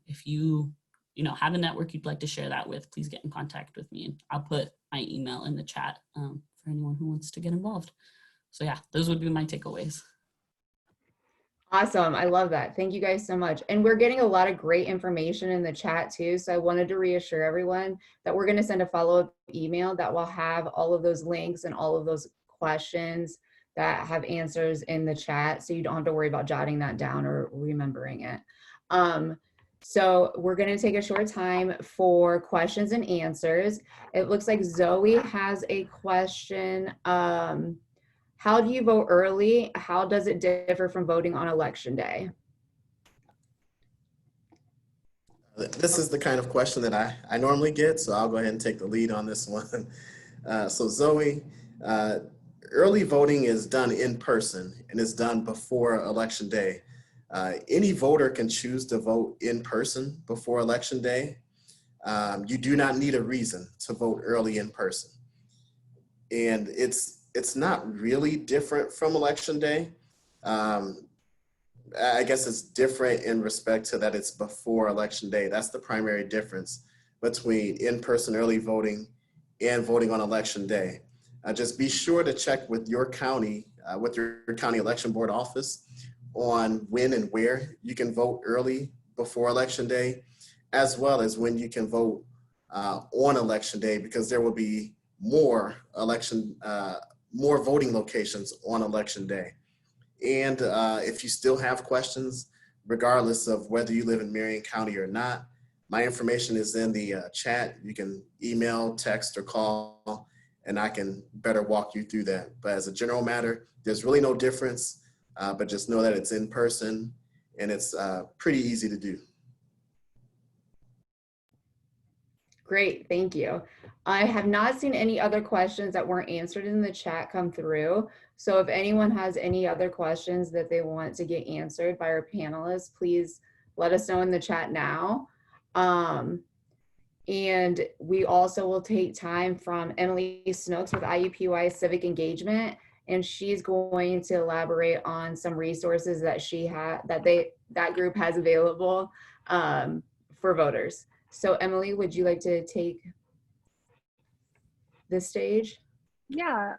if you have a network you'd like to share that with, please get in contact with me. And I'll put my email in the chat for anyone who wants to get involved. So yeah, those would be my takeaways. Awesome. I love that. Thank you guys so much. And we're getting a lot of great information in the chat too. So I wanted to reassure everyone that we're going to send a follow-up email that will have all of those links and all of those questions that have answers in the chat. So you don't have to worry about jotting that down or remembering it. So we're going to take a short time for questions and answers. It looks like Zoe has a question. How do you vote early? How does it differ from voting on election day? This is the kind of question that I normally get, so I'll go ahead and take the lead on this one. So Zoe, early voting is done in person and is done before election day. Any voter can choose to vote in person before election day. You do not need a reason to vote early in person. And it's not really different from election day. I guess it's different in respect to that it's before election day. That's the primary difference between in-person early voting and voting on election day. Just be sure to check with your county election board office on when and where you can vote early before election day, as well as when you can vote on election day, because there will be more voting locations on election day. And if you still have questions, regardless of whether you live in Marion County or not, my information is in the chat. You can email, text, or call, and I can better walk you through that. But as a general matter, there's really no difference, but just know that it's in person and it's pretty easy to do. Great, thank you. I have not seen any other questions that weren't answered in the chat come through. So if anyone has any other questions that they want to get answered by our panelists, please let us know in the chat now. And we also will take time from Emily Snooks with IUPUI Civic Engagement, and she's going to elaborate on some resources that that group has available for voters. So Emily, would you like to take the stage? Yeah,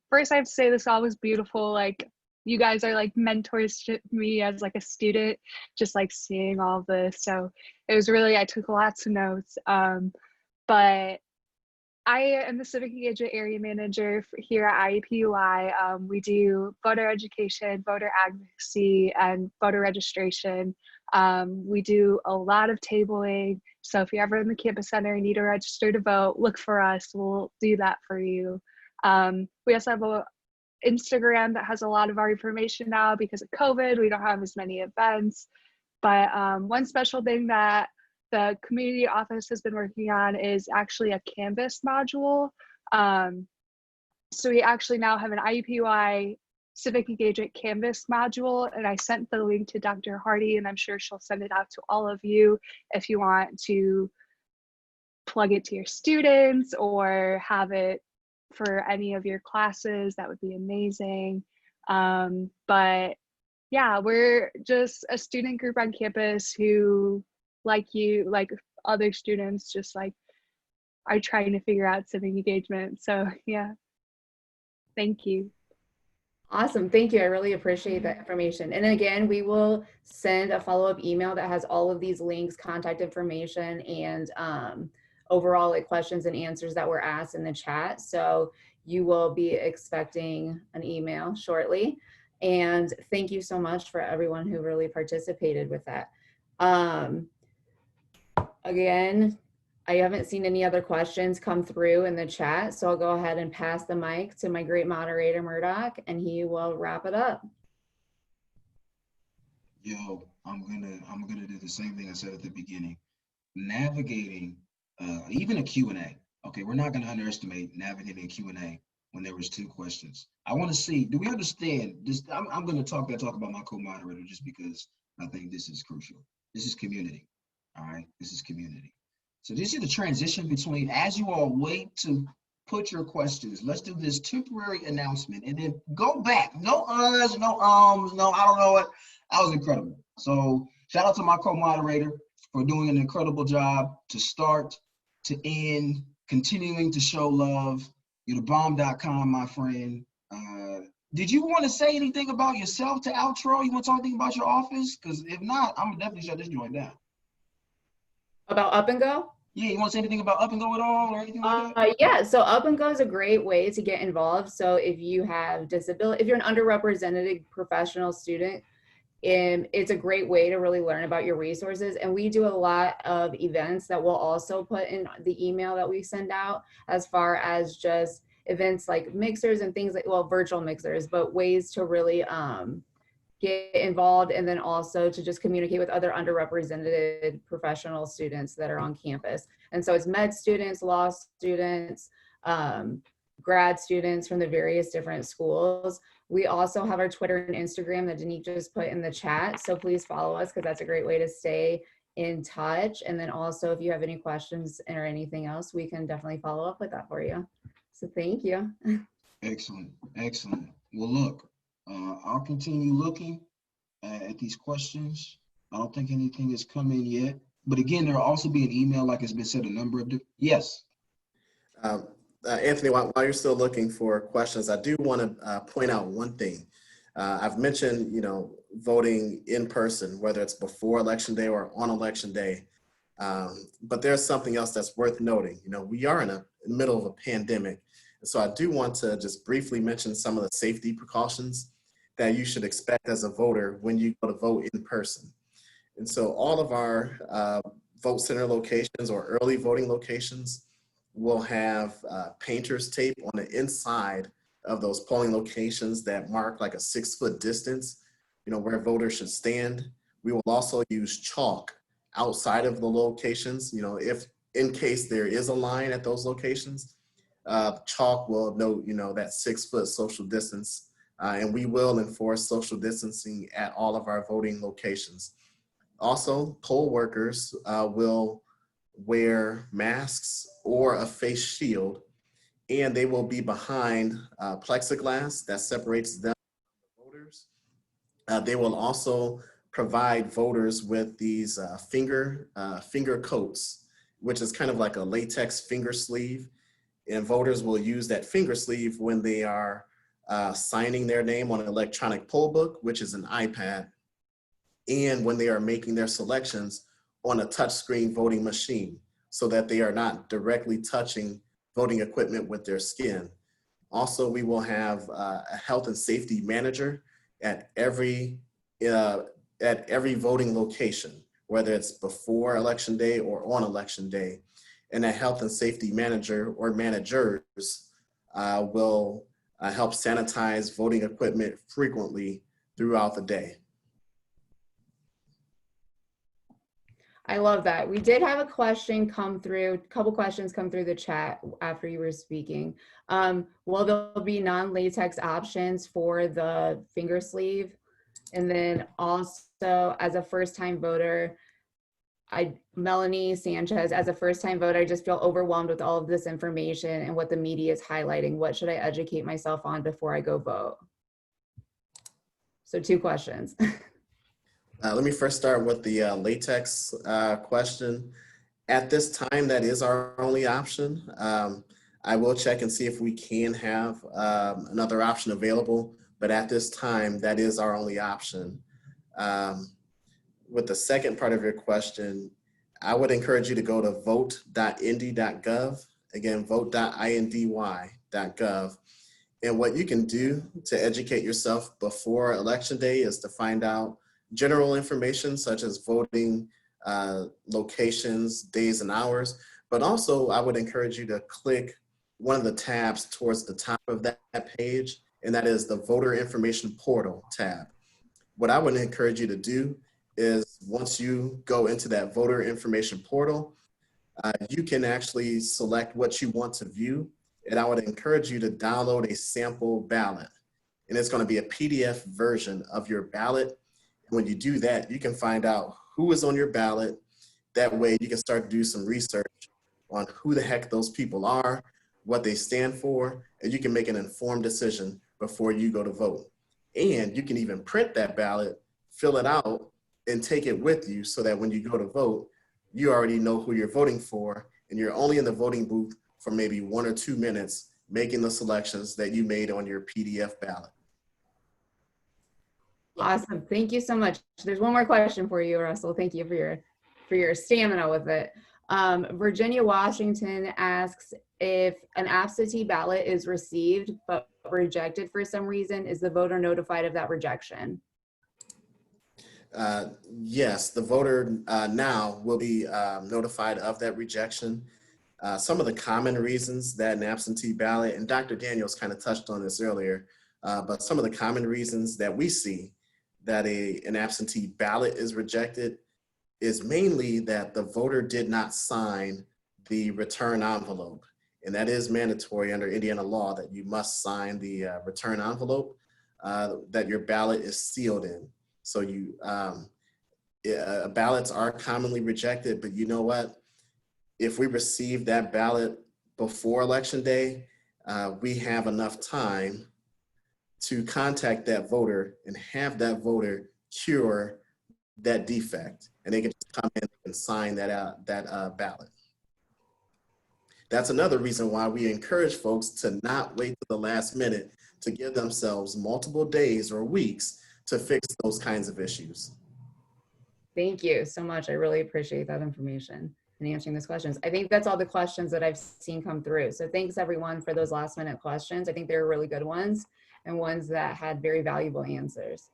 first I have to say this all was beautiful. Like, you guys are like mentors to me as like a student, just like seeing all of this. So it was really, I took lots of notes. But I am the Civic Engagement Area Manager here at IUPUI. We do voter education, voter advocacy, and voter registration. We do a lot of tabling. So if you're ever in the campus center and need to register to vote, look for us. We'll do that for you. We also have a Instagram that has a lot of our information now because of COVID. We don't have as many events. But one special thing that the community office has been working on is actually a Canvas module. So we actually now have an IUPUI Civic Engagement Canvas module, and I sent the link to Dr. Hardy, and I'm sure she'll send it out to all of you if you want to plug it to your students or have it for any of your classes. That would be amazing. But yeah, we're just a student group on campus who, like you, like other students, just like are trying to figure out civic engagement. So yeah, thank you. Awesome, thank you. I really appreciate that information. And again, we will send a follow-up email that has all of these links, contact information, and overall like questions and answers that were asked in the chat. So you will be expecting an email shortly. And thank you so much for everyone who really participated with that. Again, I haven't seen any other questions come through in the chat, so I'll go ahead and pass the mic to my great moderator, Murdock, and he will wrap it up. Yo, I'm gonna do the same thing I said at the beginning. Navigating even a Q&A. Okay, we're not gonna underestimate navigating a Q&A when there was 2 questions. I want to see, do we understand this? I'm gonna talk about my co-moderator just because I think this is crucial. This is community. All right, this is community. So this is the transition between, as you all wait to put your questions, let's do this temporary announcement and then go back. No uhs, no ums, no, I don't know what. That was incredible. So shout out to my co-moderator for doing an incredible job to start, to end, continuing to show love. You're the bomb.com, my friend. Did you want to say anything about yourself to outro? You want to talk anything about your office? Because if not, I'm gonna definitely shut this joint down. About Up and Go? Yeah, you want to say anything about UPnGO at all or anything like that? Yeah, so Up and Go is a great way to get involved. So if you have disability, if you're an underrepresented professional student, it's a great way to really learn about your resources. And we do a lot of events that we'll also put in the email that we send out, as far as just events like mixers and things like, well, virtual mixers, but ways to really get involved, and then also to just communicate with other underrepresented professional students that are on campus. And so it's med students, law students, grad students from the various different schools. We also have our Twitter and Instagram that Danique just put in the chat. So please follow us, because that's a great way to stay in touch. And then also, if you have any questions or anything else, we can definitely follow up with that for you. So thank you. Excellent, excellent. Well, look, I'll continue looking at these questions. I don't think anything has come in yet. But again, there'll also be an email, like it's been said, a number of different, yes. Anthony, while you're still looking for questions, I do want to point out one thing. I've mentioned, voting in person, whether it's before election day or on election day. But there's something else that's worth noting. We are in the middle of a pandemic. And so I do want to just briefly mention some of the safety precautions that you should expect as a voter when you go to vote in person. And so all of our vote center locations or early voting locations will have painter's tape on the inside of those polling locations that mark like a 6-foot distance, where voters should stand. We will also use chalk outside of the locations, if in case there is a line at those locations, chalk will note, that 6-foot social distance, and we will enforce social distancing at all of our voting locations. Also, poll workers will wear masks or a face shield, and they will be behind plexiglass that separates them from the voters. They will also provide voters with these finger coats, which is kind of like a latex finger sleeve. And voters will use that finger sleeve when they are signing their name on an electronic poll book, which is an iPad, and when they are making their selections on a touchscreen voting machine, so that they are not directly touching voting equipment with their skin. Also, we will have a health and safety manager at every voting location, whether it's before election day or on election day. And that health and safety manager or managers will help sanitize voting equipment frequently throughout the day. I love that. We did have a question come through, a couple questions come through the chat after you were speaking. Will there be non-latex options for the finger sleeve? And then also, as a first-time voter, Melanie Sanchez, as a first-time voter, I just feel overwhelmed with all of this information and what the media is highlighting. What should I educate myself on before I go vote? So 2 questions. Let me first start with the latex question. At this time, that is our only option. I will check and see if we can have another option available, but at this time, that is our only option. With the second part of your question, I would encourage you to go to vote.indy.gov. Again, vote.indy.gov. And what you can do to educate yourself before election day is to find out general information such as voting locations, days and hours, but also I would encourage you to click one of the tabs towards the top of that page, and that is the Voter Information Portal tab. What I would encourage you to do is once you go into that Voter Information Portal, you can actually select what you want to view, and I would encourage you to download a sample ballot, and it's going to be a PDF version of your ballot. When you do that, you can find out who is on your ballot. That way you can start to do some research on who the heck those people are, what they stand for, and you can make an informed decision before you go to vote. And you can even print that ballot, fill it out, and take it with you so that when you go to vote, you already know who you're voting for, and you're only in the voting booth for maybe 1 or 2 minutes making the selections that you made on your PDF ballot. Awesome. Thank you so much. There's one more question for you, Russell. Thank you for your stamina with it. Virginia Washington asks, if an absentee ballot is received but rejected for some reason, is the voter notified of that rejection? Yes, the voter now will be notified of that rejection. Some of the common reasons that an absentee ballot, and Dr. Daniels kind of touched on this earlier, but some of the common reasons that we see that an absentee ballot is rejected is mainly that the voter did not sign the return envelope. And that is mandatory under Indiana law that you must sign the return envelope that your ballot is sealed in. So ballots are commonly rejected, but you know what? If we receive that ballot before Election Day, we have enough time to contact that voter and have that voter cure that defect, and they can just come in and sign that ballot. That's another reason why we encourage folks to not wait to the last minute to give themselves multiple days or weeks to fix those kinds of issues. Thank you so much. I really appreciate that information and answering those questions. I think that's all the questions that I've seen come through. So thanks everyone for those last minute questions. I think they were really good ones and ones that had very valuable answers.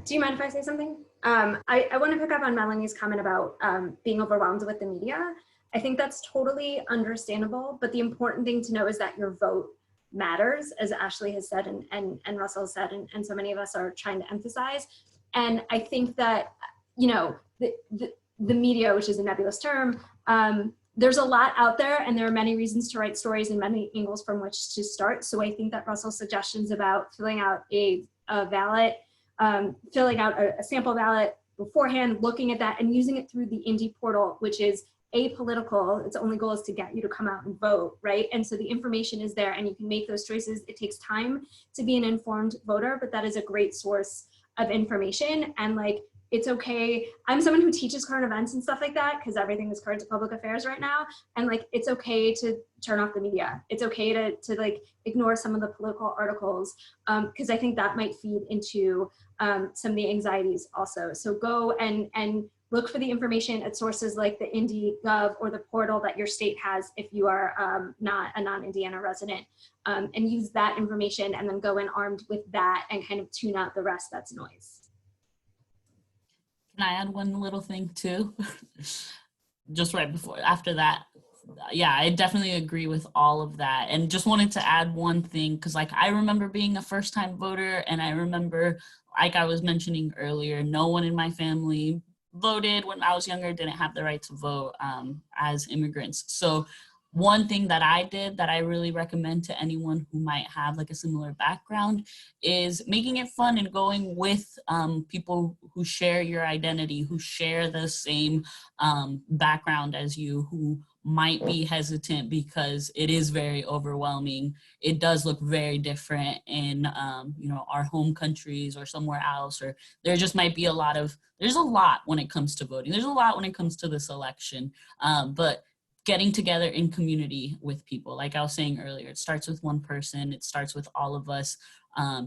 Do you mind if I say something? I want to pick up on Melanie's comment about being overwhelmed with the media. I think that's totally understandable, but the important thing to know is that your vote matters, as Ashley has said and Russell has said, and so many of us are trying to emphasize. And I think that, you know, the media, which is a nebulous term, there's a lot out there and there are many reasons to write stories and many angles from which to start. So I think that Russell's suggestions about filling out a ballot, filling out a sample ballot beforehand, looking at that and using it through the Indy portal, which is apolitical. Its only goal is to get you to come out and vote, right? And so the information is there and you can make those choices. It takes time to be an informed voter, but that is a great source of information. And like, it's okay. I'm someone who teaches current events and stuff like that because everything is current to public affairs right now. And like, it's okay to turn off the media. It's okay to like ignore some of the political articles because I think that might feed into some of the anxieties also. So go and look for the information at sources like the IndyGov or the portal that your state has if you are not a non-Indiana resident, and use that information and then go in armed with that and kind of tune out the rest that's noise. Can I add one little thing too? Just right after that. Yeah, I definitely agree with all of that. And just wanted to add one thing, because like I remember being a first-time voter, and I remember, like I was mentioning earlier, no one in my family voted when I was younger, didn't have the right to vote as immigrants. So one thing that I did that I really recommend to anyone who might have like a similar background is making it fun and going with people who share your identity, who share the same background as you, who might be hesitant because it is very overwhelming. It does look very different in you know, our home countries or somewhere else, or there just might be there's a lot when it comes to voting. There's a lot when it comes to this election, but getting together in community with people, like I was saying earlier, it starts with one person, it starts with all of us,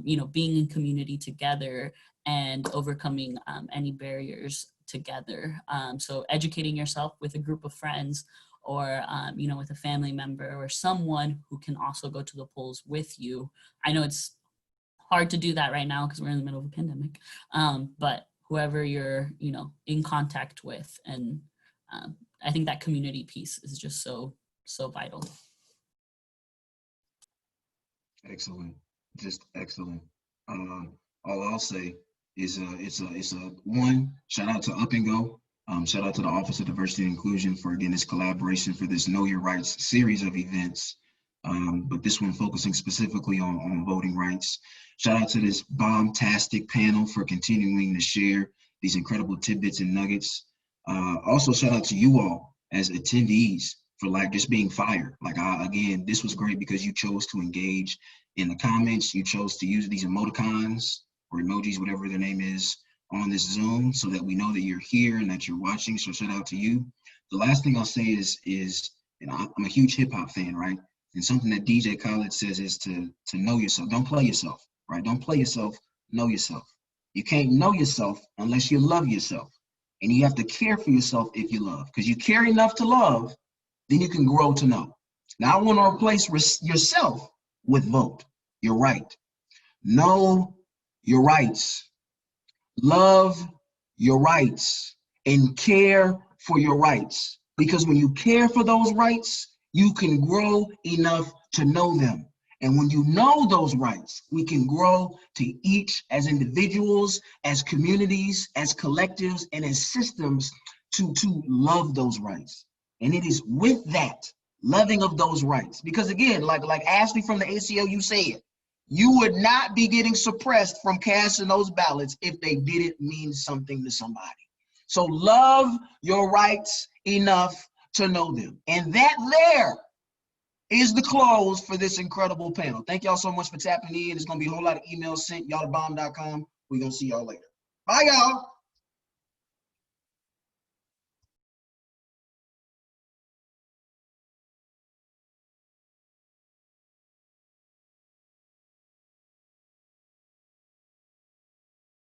you know, being in community together and overcoming any barriers together. So educating yourself with a group of friends or, you know, with a family member or someone who can also go to the polls with you. I know it's hard to do that right now because we're in the middle of a pandemic, but whoever you're, you know, in contact with, and I think that community piece is just so vital. Excellent, just excellent. All I'll say is it's a one, shout out to UPnGO, shout out to the Office of Diversity and Inclusion for again this collaboration for this Know Your Rights series of events, but this one focusing specifically on voting rights. Shout out to this bombastic panel for continuing to share these incredible tidbits and nuggets. Also shout out to you all as attendees for like just being fired. Like again, this was great because you chose to engage in the comments. You chose to use these emoticons or emojis, whatever their name is, on this Zoom so that we know that you're here and that you're watching. So shout out to you. The last thing I'll say is you know, I'm a huge hip hop fan, right? And something that DJ Khaled says is to know yourself. Don't play yourself, right? Don't play yourself, know yourself. You can't know yourself unless you love yourself. And you have to care for yourself if you love. Because you care enough to love, then you can grow to know. Now I want to replace yourself with vote. You're right. Know your rights. Love your rights and care for your rights. Because when you care for those rights, you can grow enough to know them. And when you know those rights, we can grow to each as individuals, as communities, as collectives, and as systems to love those rights. And it is with that loving of those rights. Because again, like Ashley from the ACLU said, you would not be getting suppressed from casting those ballots if they didn't mean something to somebody. So love your rights enough to know them. And that there is the close for this incredible panel. Thank y'all so much for tapping in. There's going to be a whole lot of emails sent, y'all@bomb.com. We're going to see y'all later. Bye, y'all.